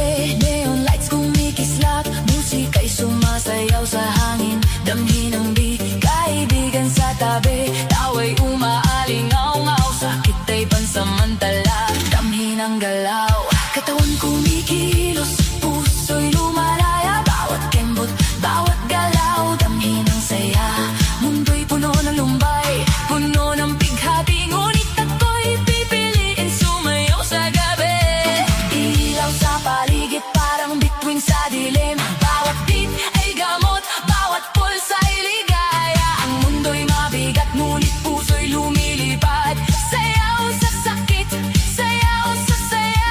gabi, neon lights kumikislap, musika'y sumasayaw sa hangin. Damhin ang di kaibigan sa tabi, tawa'y umaalingaw-ngaw, sakit ay pansamantala. Damhin ang galaw, katawan kumikilos, puso'y lumalaya, bawat kembot, bawat galaw. Damhin ang saya, mundo'y puno ng lumbay, puno ng pighati, ngunit ako'y pipiliin sumayaw sa gabi. Ilaw sa paligid parang bituin sa dilim, bawat beat ay gamot, bawat pulse ay ligaya. Ang mundo'y mabigat, ngunit puso'y lumilipad, sayaw sa sakit, sayaw sa saya.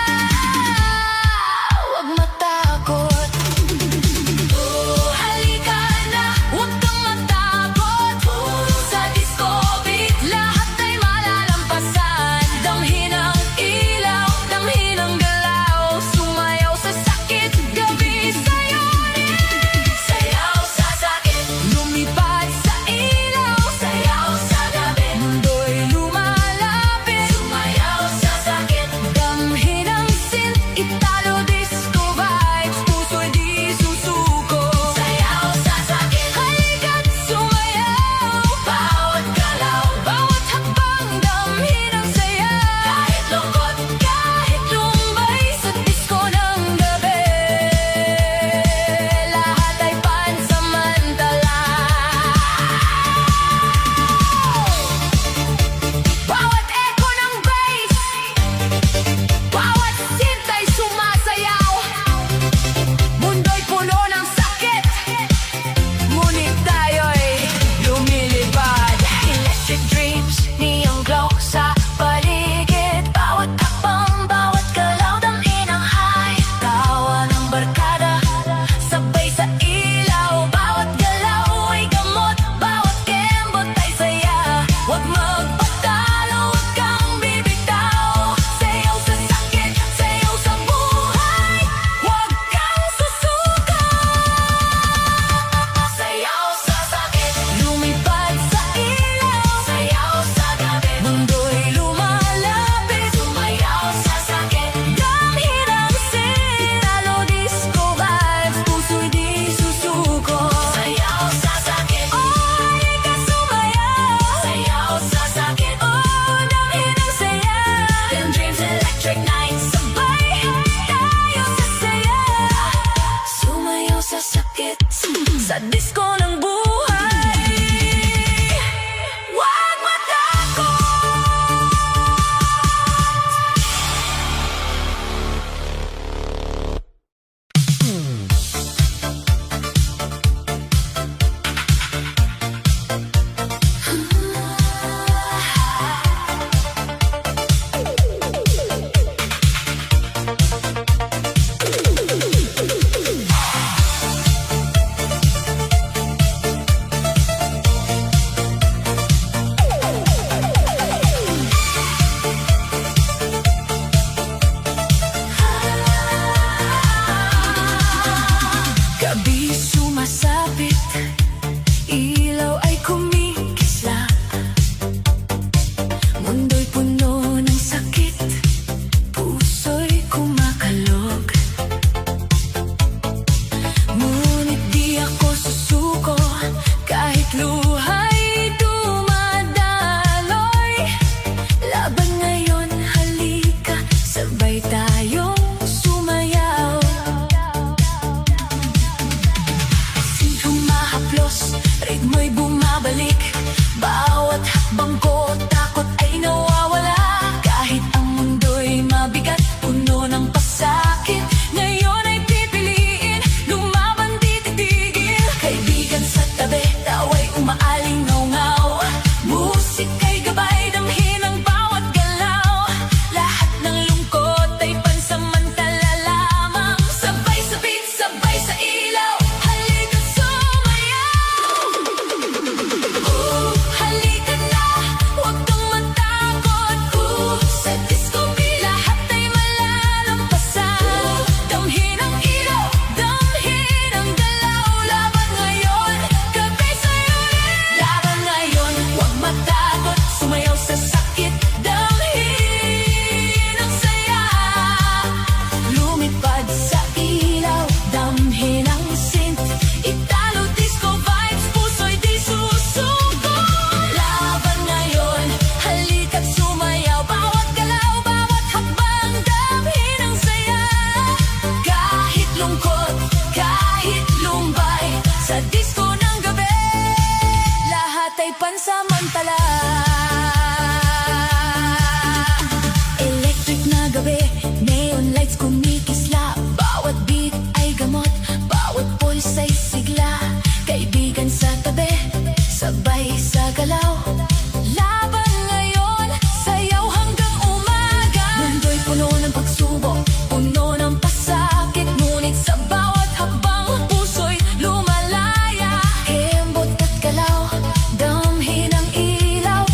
lungkot, kahit lumbay sa disco ng gabi, lahat ay pansamantala. Electric na gabi, neon lights kumikisla, bawat beat ay gamot, bawat pulse ay sigla. Kaibigan sa tabi, sabay sa galaw, laban ngayon, sayaw hanggang umaga. Mundo'y puno ng pagsubok, puno ng pasakit, ngunit sa bawat habang puso'y lumalaya. Kembot at galaw, damhin ang ilaw,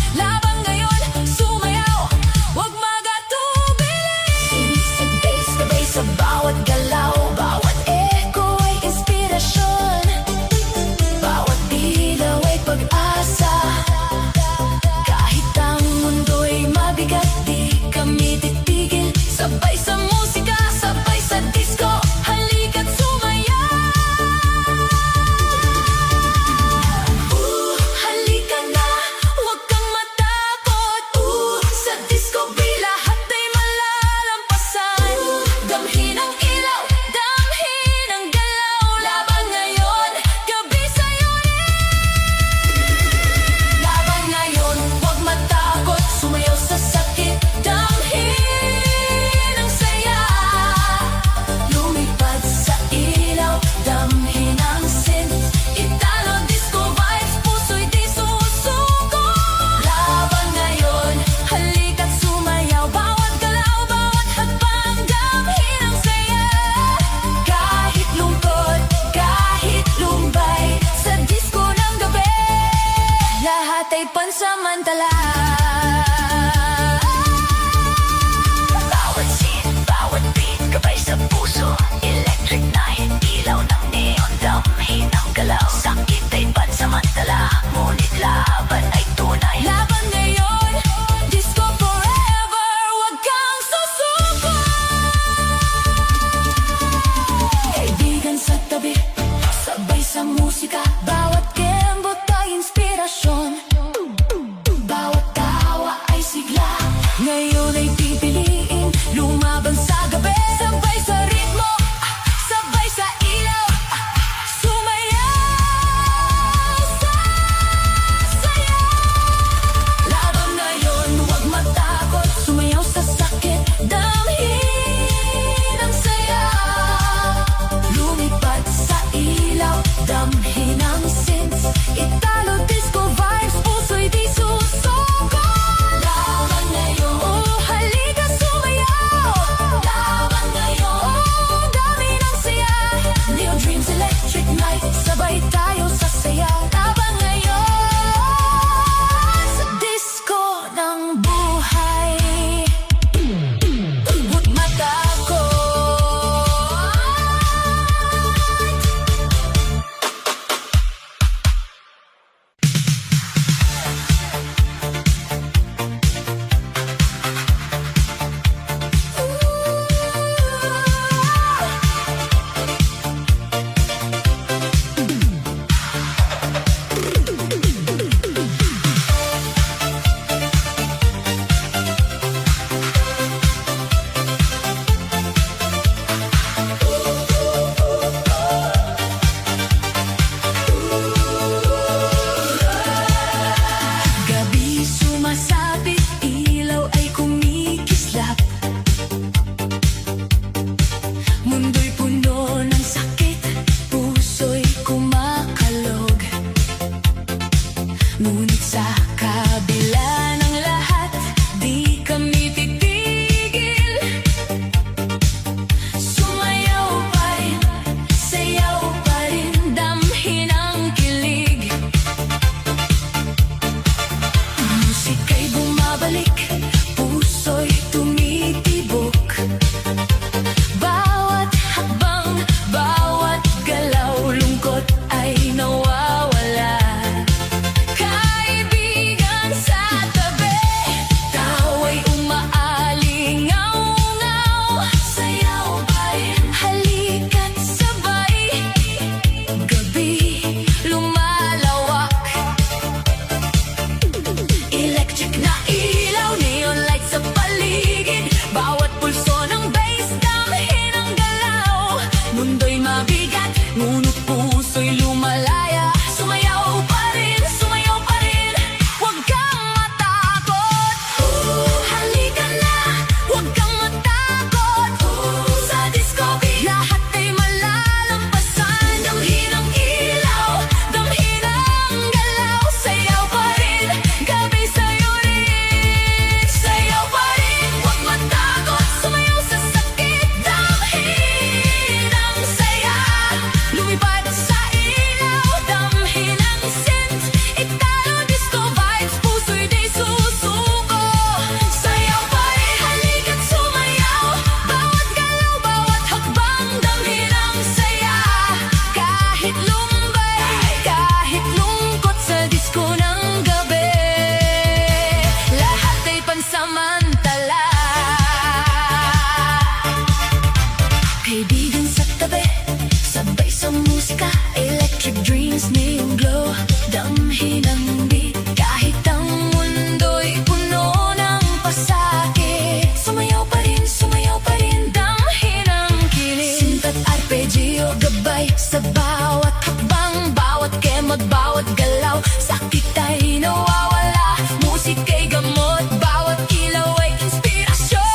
sabay sa bawat hakbang, bawat kemot, bawat galaw. Sakit ay nawawala, musika'y gamot, bawat ilaw ay inspirasyon.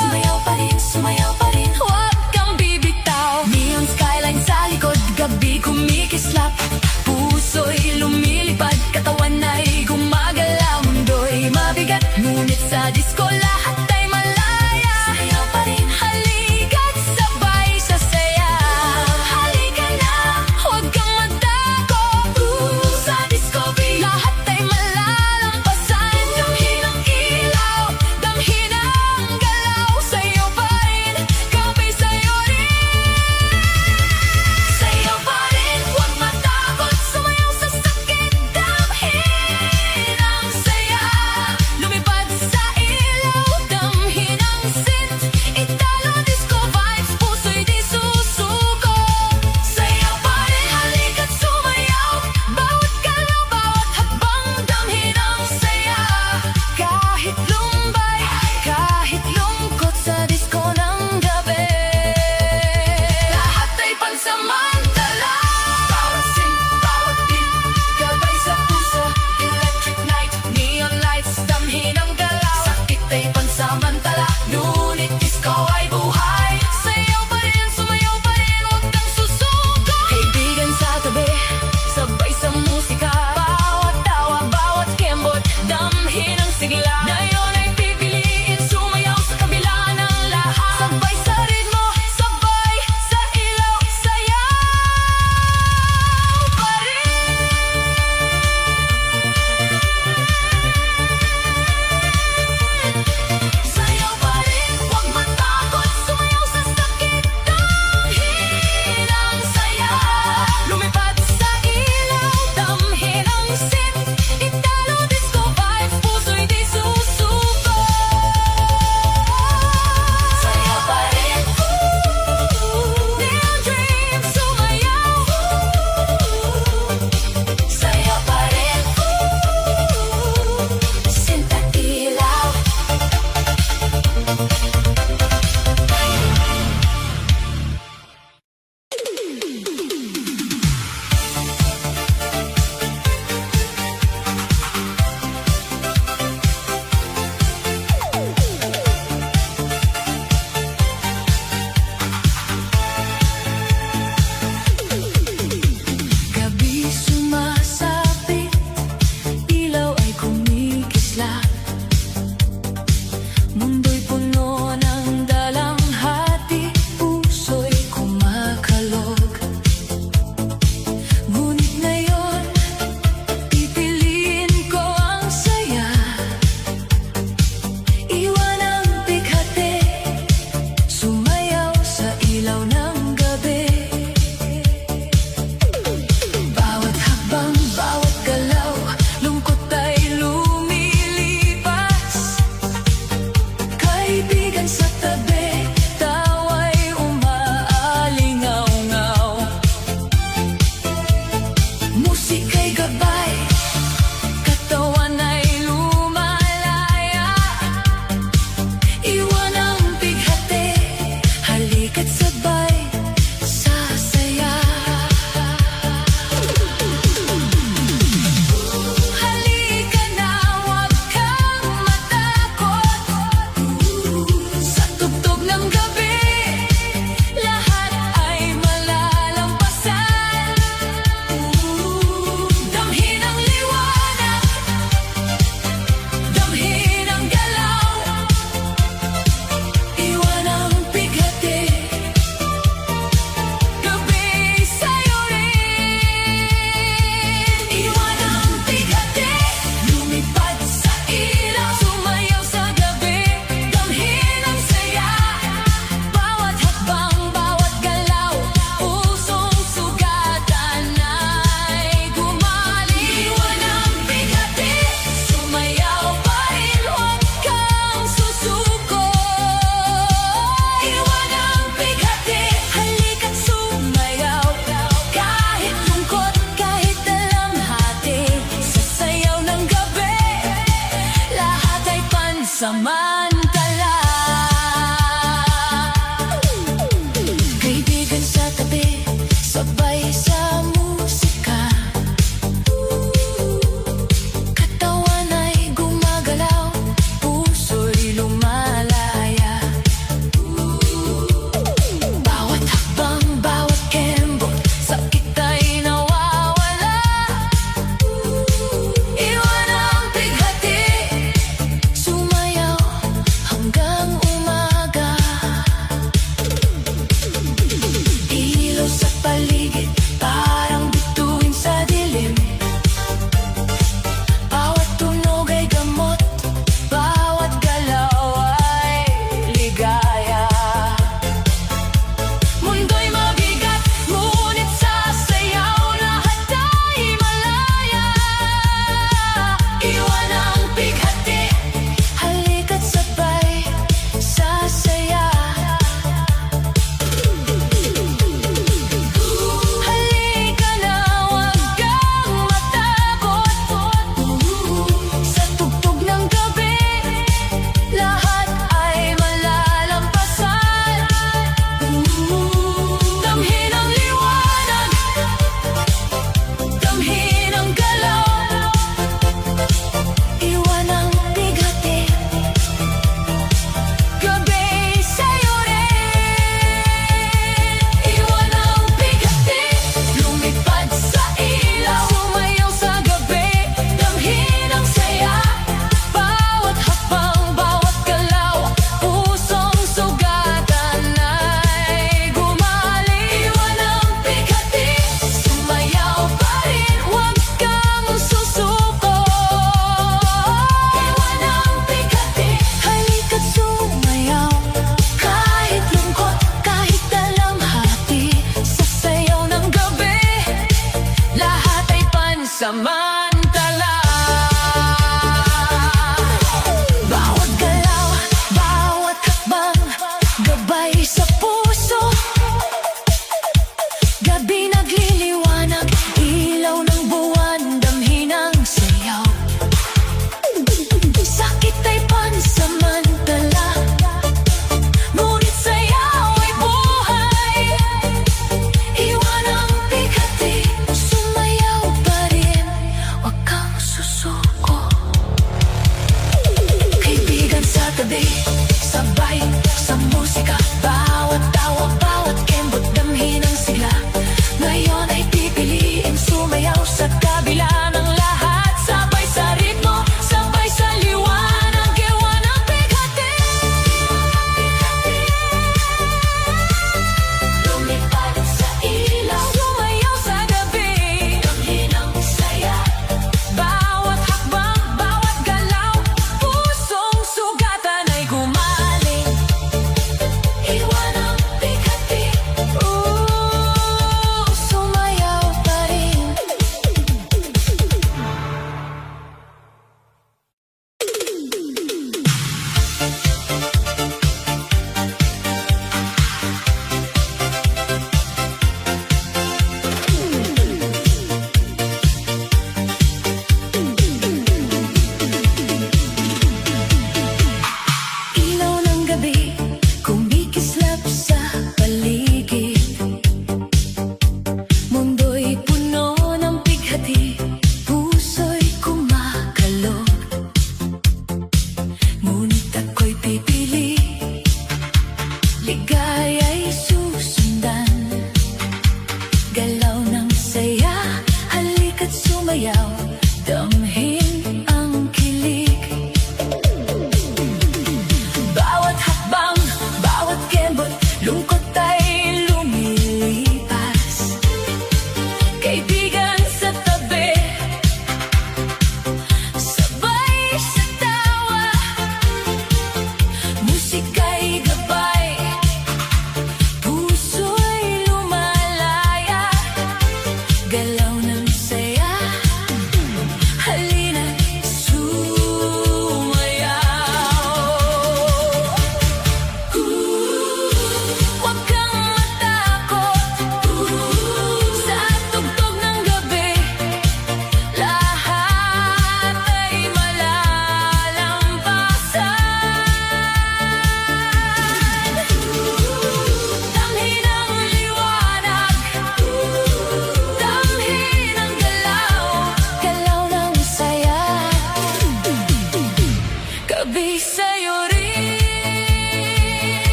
Sumayaw pa rin, huwag kang bibitaw. Neon skyline sa likod, gabi kumikislap, puso'y lumilipad, katawan ay gumagalaw. Mundo'y mabigat, ngunit sa disco lahat ay malaya. Sumayaw pa rin, halika't sabay sa saya. Halika na, huwag kang paligid, parang bituin sa dilim. Bawat tunog ay gamot, bawat galaw ay ligaya. Mundo'y mabigat, ngunit sa sayaw lahat ay malaya. Iwan ang bighati, halika't sabay sasaya. Halika na, huwag kang matakot. Sa tugtog ng gabi, lahat ay malalampasan. Damhin ang liwanag, damhin ang galaw. Iwan ang bighati, gabi sa'yo rin. Iwan ang bighati, lumipad sa ilaw. Sumayaw sa gabi, damhin ang saya. Bawat hakbang, bawat galaw, pusong sugatan ay gumaling. Iwan ang bighati, sumayaw pa rin, huwag kang susuko. Iwan ang bighati, halika't sumayaw. Kahit lungkot, kahit dalamhati, sa sayaw ng gabi, lahat ay pansamantala. Bawat galaw, bawat hakbang, gabay sa puso. Gabi nagliliwanag, ilaw ng buwan, damhin ang sayaw. Sakit ay pansamantala, ngunit sayaw ay buhay. Iwan ang bighati, sumayaw pa rin,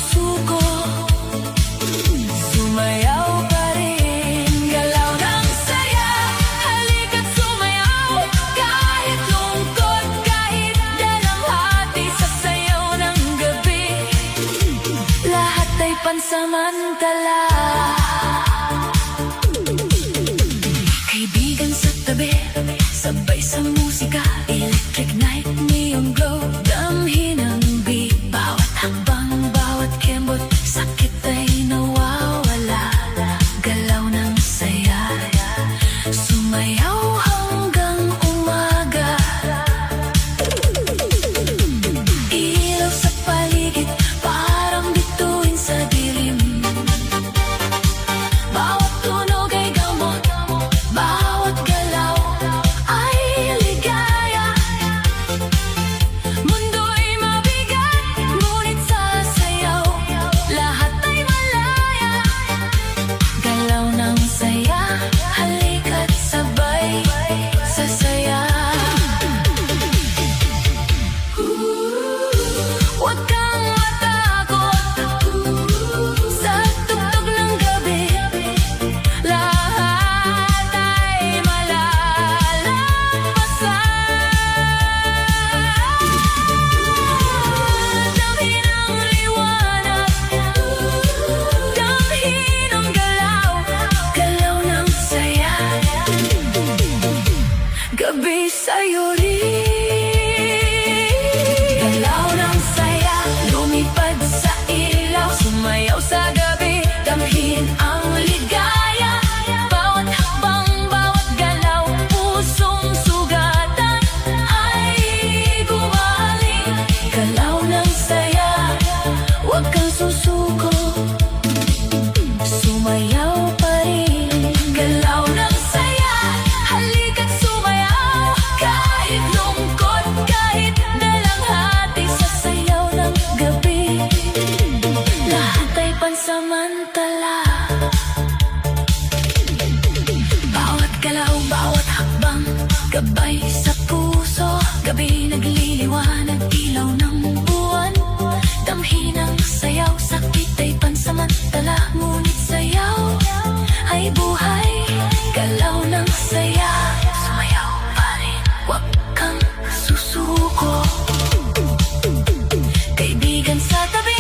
susuko, sumayaw pa rin. Galaw ng saya, halika't sumayaw. Kahit lungkot, kahit dalamhati, sa sayaw ng gabi, lahat ay pansamantala. Kaibigan sa tabi, sabay sa musika, electric night, neon glow, damhin ang beat. Bawat hakbang, bawat kembot, sakit ay nawawala. Galaw ng saya, sumayaw hanggang umaga. Ilaw sa paligid, parang bituin sa dilim. Bawat tunog ay gamot, bawat galaw ay ligaya. Mundo'y mabigat, ngunit sa sayaw, lahat ay malaya. Galaw ng saya, halika't sabay sa saya. Huwag kang matakot sa tugtog ng gabi, lahat ay malalampasan. Damhin ang liwanag, damhin ang galaw, galaw ng saya, gabi sa'yo rin. Galaw ng saya, lumipad sa ilaw, sumayaw sa gabi, damhin ang ligaya. Bawat hakbang, bawat galaw, pusong sugatan ay gumaling. Galaw ng saya, huwag kang susuko, sumayaw pa rin. Galaw ng saya, halika't sumayaw. Kahit lungkot, kahit dalamhati, sa sayaw ng gabi, lahat ay pansamantala. Bawat galaw, bawat hakbang, gabay sa puso. Gabi nagliliwanag, ilaw ng buwan, damhin ang sayaw. Sakit ay pansamantala, ngunit sayaw ay buhay. Galaw ng saya, sumayaw pa rin, huwag kang susuko. Kaibigan sa tabi,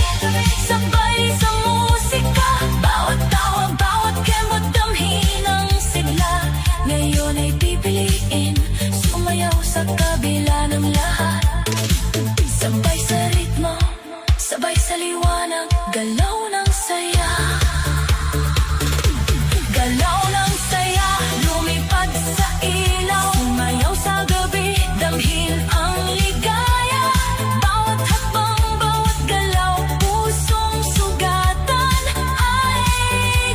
sabay sa musika, bawat tawa, bawat kembot, damhin ang sigla. Ngayon ay pipiliin, sumayaw sa kabila ng lahat. Sabay sa ritmo, sabay sa liwanag, galaw ng saya. Galaw ng saya, lumipad sa ilaw, sumayaw sa gabi, damhin ang ligaya. Bawat hakbang, bawat galaw, pusong sugatan ay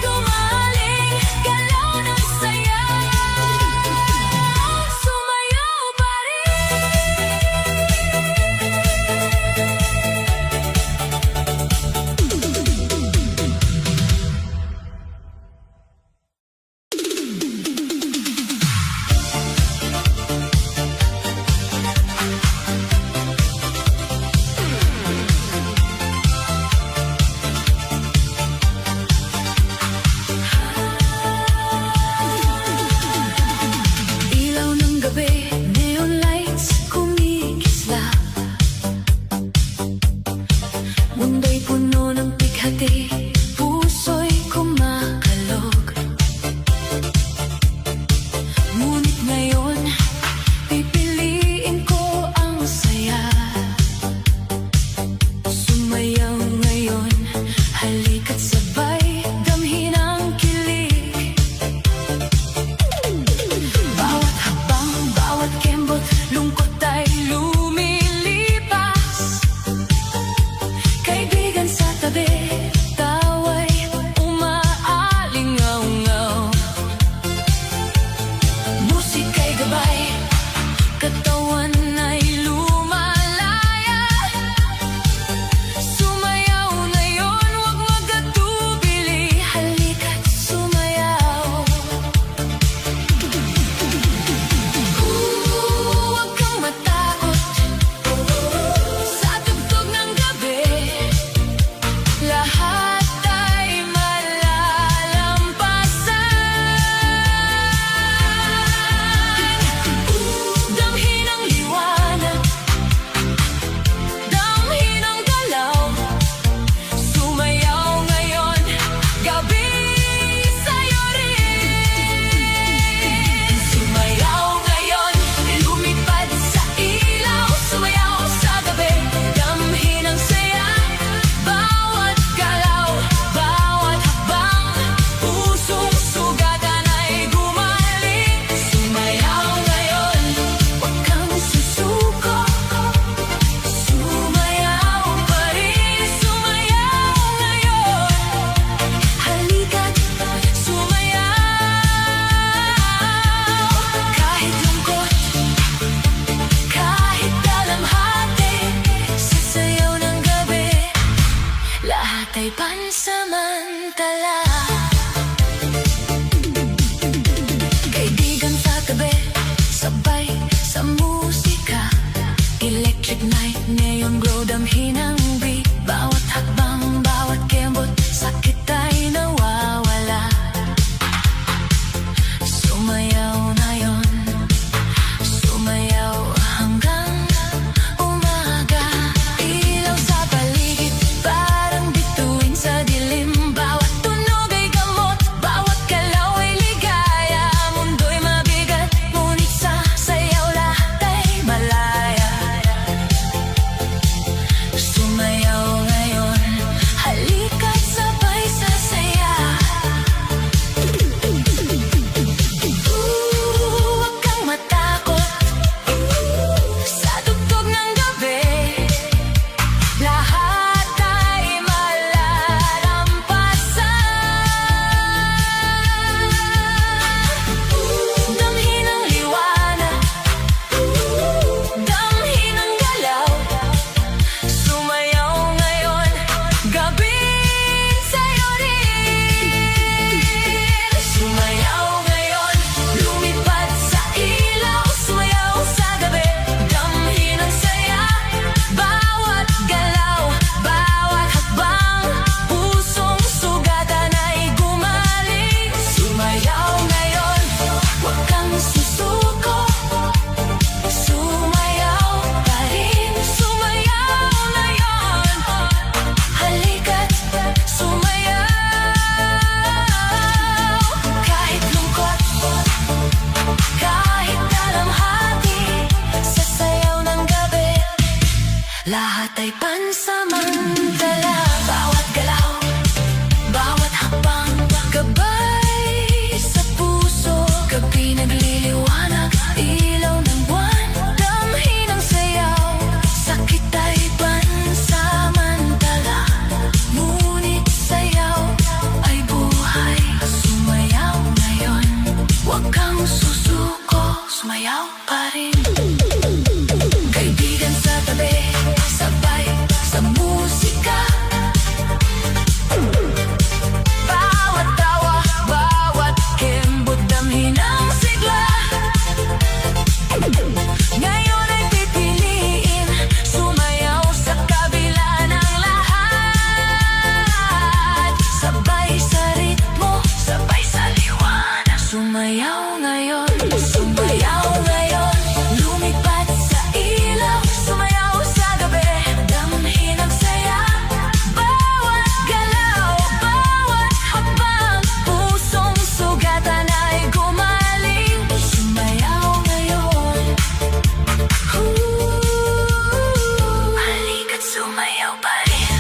gumaling. Galaw ng saya, sumayaw pa rin. Lahat ay pansamantala. Kaibigan sa tabi, sabay sa musika. Electric night, neon glow, damhin ang beat. Bawat hakbang, bawat kembot, sakit ay nawawala. Sumayaw na yon, sumayaw hanggang umaga. Ilaw sa paligid, parang bituin sa dilim. Bawat tunog ay gamot, bawat galaw ay ligaya. Mundo'y mabigat, ngunit sa sayaw lahat ay malaya. Sumayaw ngayon, halika't sabay sa saya. Huwag kang matakot sa tugtog ng gabi. Lahat ay malalampasan. Damhin ang liwanag, damhin ang galaw. Sumayaw ngayon, gabi sa'yo rin. Sumayaw ngayon, lumipad sa ilaw. Sumayaw sa gabi, damhin ang saya. Bawat galaw, bawat hakbang, pusong sugatan ay gumaling. Sumayaw ngayon, huwag kang susuko. Sumayaw pa rin, sumayaw ngayon. Halika't sumayaw. Kahit lungkot, kahit dalamhati, sa sayaw ng gabi, lahat ay pansamantala. Bawat galaw, bawat hakbang, gabay sa puso. Gabi nagliliwanag, ilaw ng buwan, damhin ang sayaw. Sakit ay pansamantala, ngunit sayaw ay buhay. Sumayaw ngayon, huwag kang susuko. Sumayaw pa rin. Kaibigan sa tabi, sabay sa musika. Bawat tawa, bawat kembot, damhin ang sigla. Ngayon ay pipiliin, sumayaw sa kabila ng lahat. Sabay sa ritmo, sabay sa liwanag. Sumayaw ngayon, sumayaw ngayon. Lumipad sa ilaw, sumayaw sa gabi, damhin ang saya. Bawat galaw, bawat hakbang, pusong sugatan ay gumaling. Sumayaw ngayon, halika't sumayaw pa rin.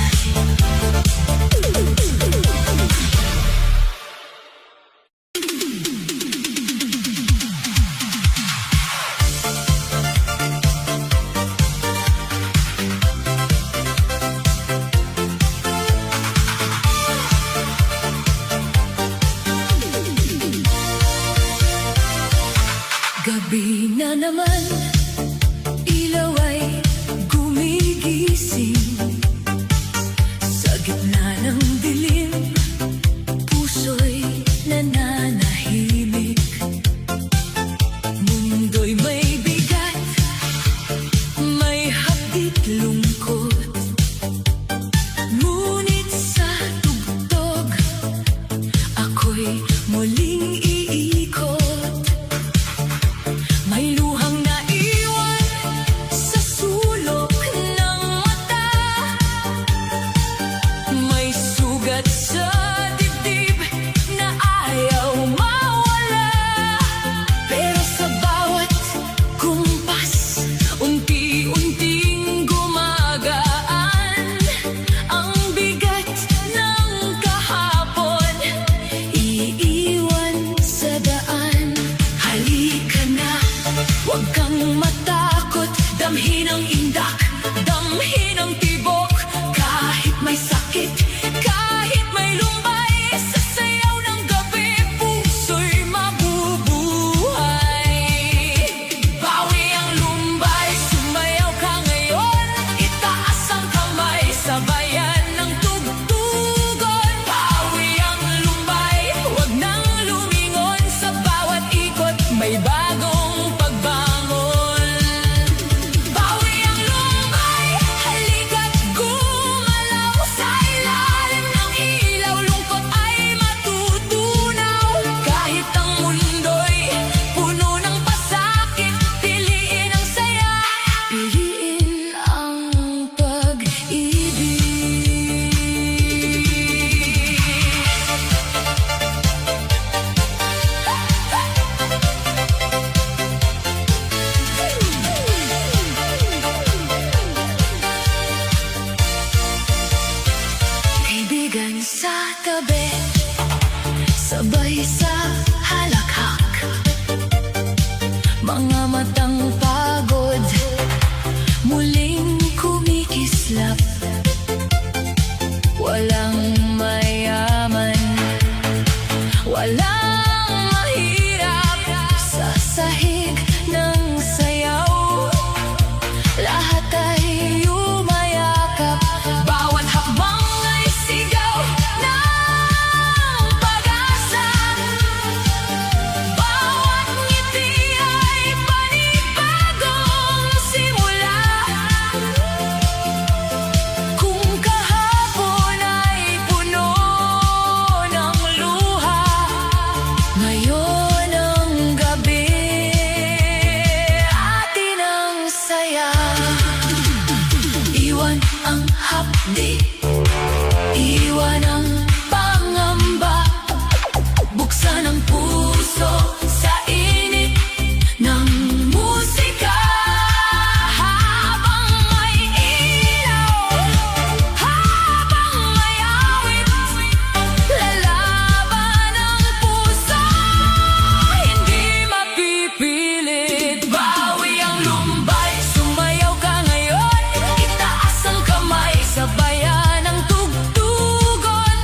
Gabi na naman, ilaw ay gumigising. Sa gitna ng dilim, puso'y nananahimik. Mundo'y may bigat, may hapit lungkot. Ngunit sa tugtog, ako'y muling iikot. May luhang naiwan sa sulok ng mata, may sugat sa sa tabi, sabay sa halakhak. Mga matang pagod, muling kumikislap. Walang mayaman, walang mahirap. Sa sahig ng sayaw, lahat ay umayakap. Bawat hakbang ay sigaw ng pag-asa. Bawat ngiti ay panibagong simula. Kung kahapon ay puno ng luha, ngayon ang gabi atin ang saya. Iwan ang hapdi, iwan ang pangamba. Buksan ang puso sa init ng musika. Habang may ilaw, habang may awit, lalaban ang puso, hindi mapipilit. Bawi ang lumbay, sumayaw ka ngayon. Itaas ang kamay, sabayan ang tugtugon.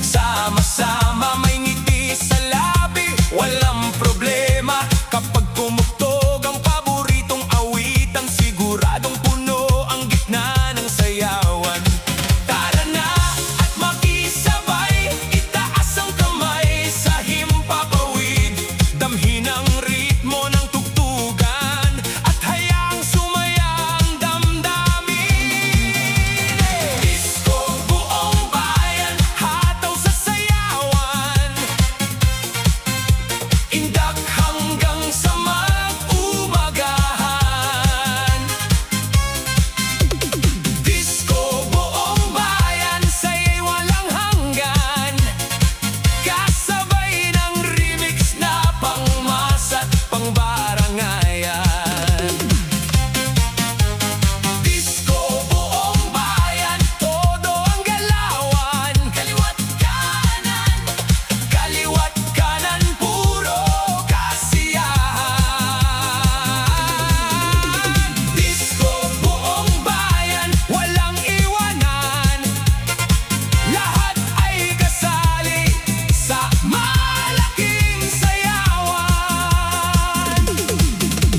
Sama-sama may ngiti sa labi, walang problema. Kapag tumugtog ang paboritong awitan, siguradong puno ang gitna ng sayawan. Tara na at makisabay, itaas ang kamay sa himpapawid. Damhin ang ritmo ng tugtugan at hayaang sumaya ang damdamin. Disco buong bayan, hataw sa sayawan. Indak hanggang sa mag-umagahan. Disco buong bayan, saya'y walang hanggan. Kasabay ng remix na pangmasat pangbarangayan. Disco buong bayan, todo ang galawan. Kaliwat kanan, kaliwat kanan, puro kasiyahan. Disco buong bayan, walang iwanan. Lahat ay kasali sa malaking sayawan.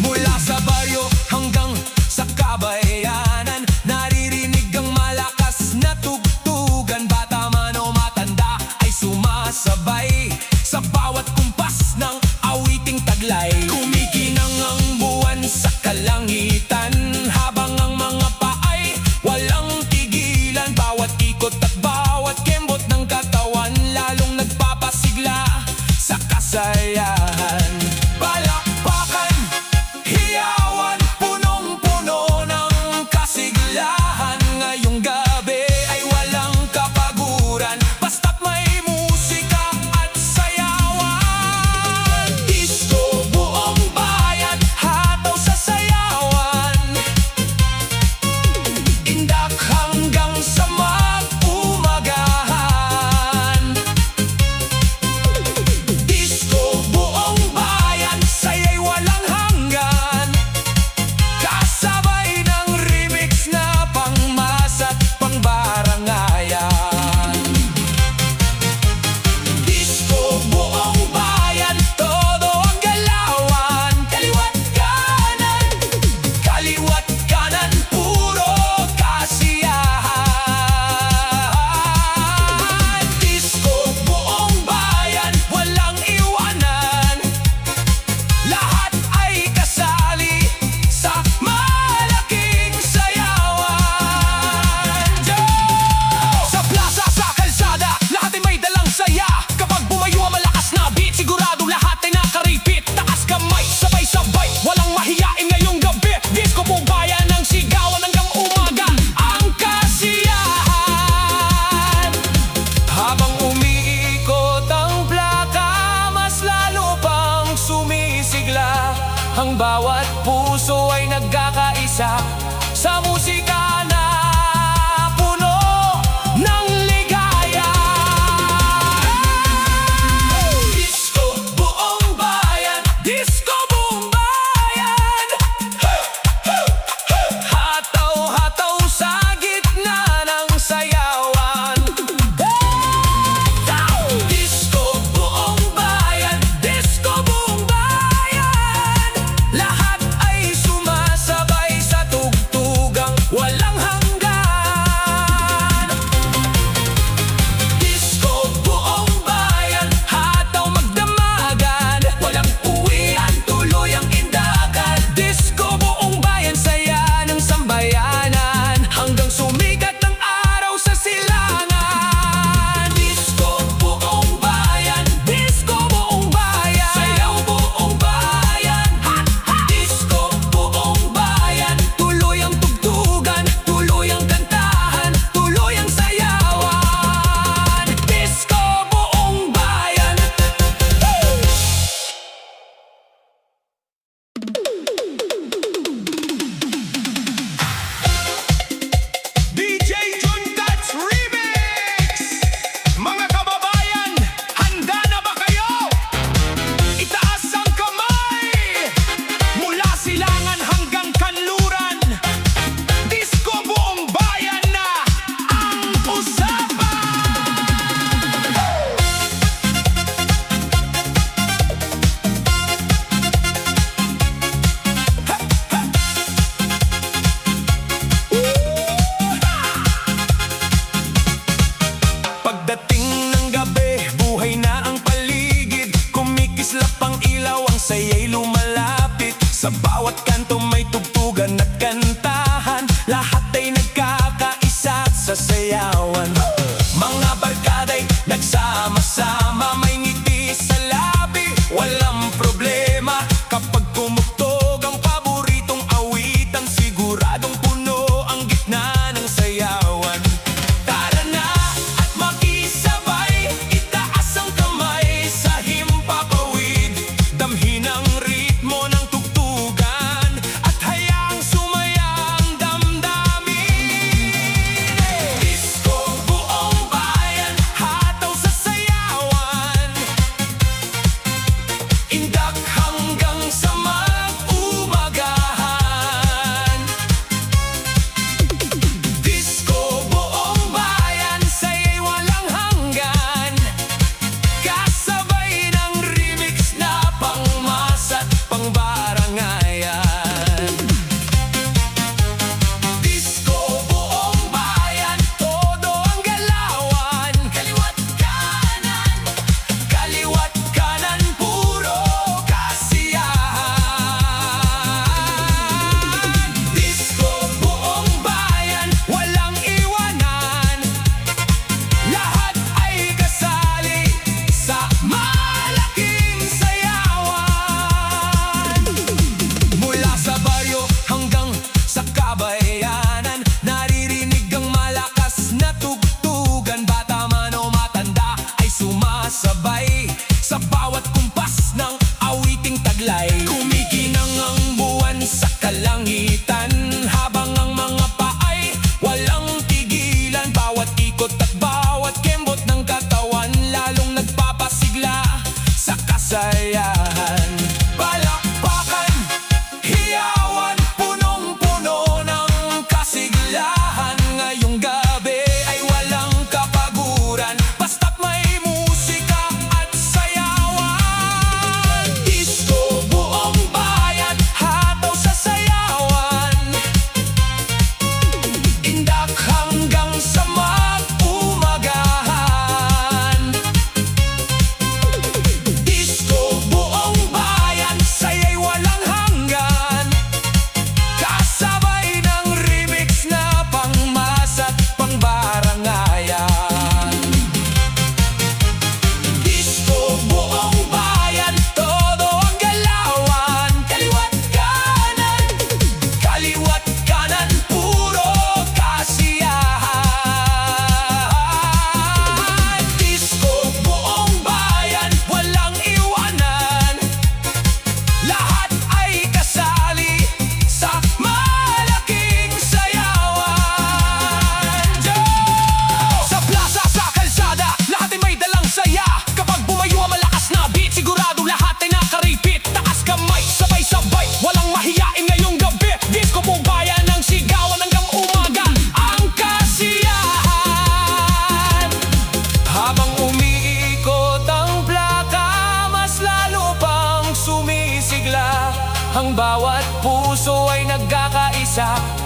Mula sa baryo hanggang sa kabayanan, naririnig ang malakas na tugtugan. Bata man o matanda ay sumasabay sa bawat kumpas ng awiting taglay. Kumikinang ang buwan sa kalangitan, habang ang mga paay walang tigilan. Bawat ikot at bawat kembot ng katawan, lalong nagpapasigla sa kasayahan. Palakpakan, hiyawan, punong-puno ng kasiglahan. Ngayong gabi ay walang kapaguran, basta't may musika at sayawan. Disco buong bayan, hataw sa sayawan. Indak hanggang sa mag-umagahan. Disco buong bayan, saya'y walang hanggan. Kasabay ng remix na pangmasat pangbarangayan. Disco buong bayan, todo ang galawan. Kaliwat kanan, puro kasiyahan. Disco buong bayan, walang iwanan. Lahat ay kasali sa malaking sayawan. Sa plaza, sa kalsada, lahat ay may dalang saya. Kapag bumayo ang malakas na beat, sigurado lahat ay nakaripit. Taas kamay, sabay-sabay, walang mahiyain ngayong gabi. Disco buong bayan, ang sigawan hanggang umaga, ang kasiyahan. Habang umiikot ang plaka, mas lalo pang sumisigla. Ang bawat puso ay nagkakaisa sa musika na puno ng ligaya. Disco buong bayan, disco buong bayan. Hataw-hataw sa gitna ng sayawan. Disco buong bayan, disco buong bayan. Lahat ay sumasabay sa tugtugan. isa